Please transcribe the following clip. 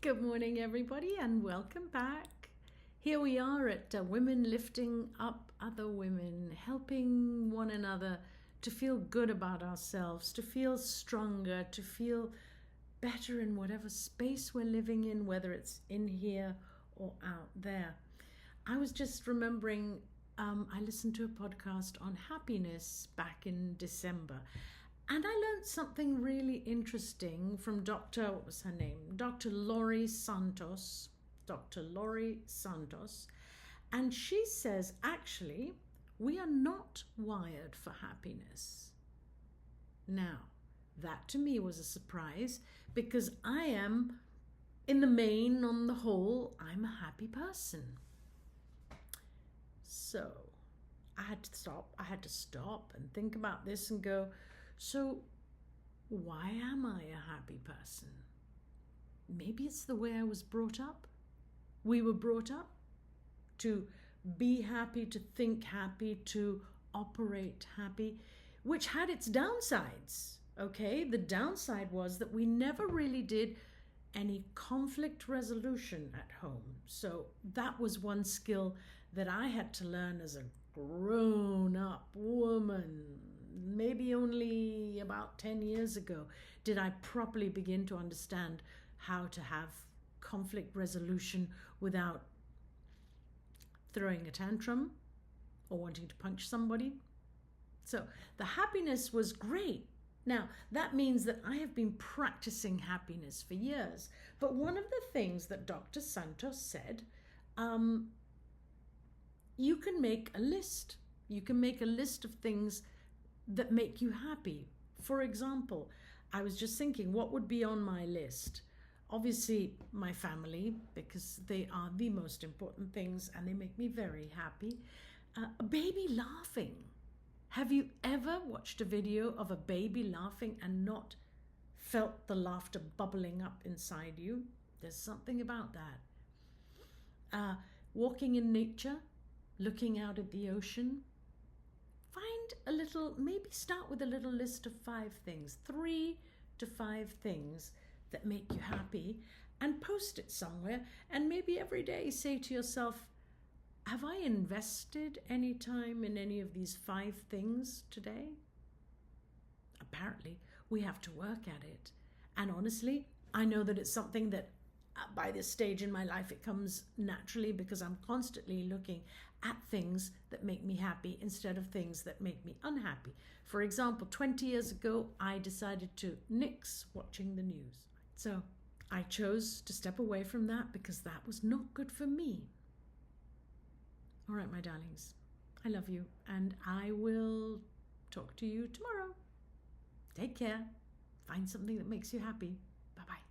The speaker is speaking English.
Good morning, everybody, and welcome back. Here we are at Women Lifting Up Other Women, helping one another to feel good about ourselves, to feel stronger, to feel better in whatever space we're living in, whether it's in here or out there. I was just remembering, I listened to a podcast on happiness back in December. And I learned something really interesting from what was her name? Dr. Laurie Santos. Dr. Laurie Santos. And she says, actually, we are not wired for happiness. Now, that to me was a surprise because I am, in the main, on the whole, I'm a happy person. So I had to stop and think about this and go, so why am I a happy person? Maybe it's the way I was brought up. We were brought up to be happy, to think happy, to operate happy, which had its downsides, okay? The downside was that we never really did any conflict resolution at home. So that was one skill that I had to learn as a grown-up woman. Maybe only about 10 years ago did I properly begin to understand how to have conflict resolution without throwing a tantrum or wanting to punch somebody. So the happiness was great. Now, that means that I have been practicing happiness for years. But one of the things that Dr. Santos said, you can make a list. You can make a list of things that make you happy. For example, I was just thinking, what would be on my list? Obviously, my family, because they are the most important things and they make me very happy. A baby laughing. Have you ever watched a video of a baby laughing and not felt the laughter bubbling up inside you? There's something about that. Walking in nature, looking out at the ocean. Maybe start with a little list of 5 things, 3 to 5 things that make you happy, and post it somewhere. And maybe every day say to yourself, have I invested any time in any of these 5 things today? Apparently, we have to work at it. And honestly, I know that it's something that by this stage in my life, it comes naturally because I'm constantly looking at things that make me happy instead of things that make me unhappy. For example, 20 years ago, I decided to nix watching the news. So I chose to step away from that because that was not good for me. All right, my darlings, I love you, and I will talk to you tomorrow. Take care. Find something that makes you happy. Bye-bye.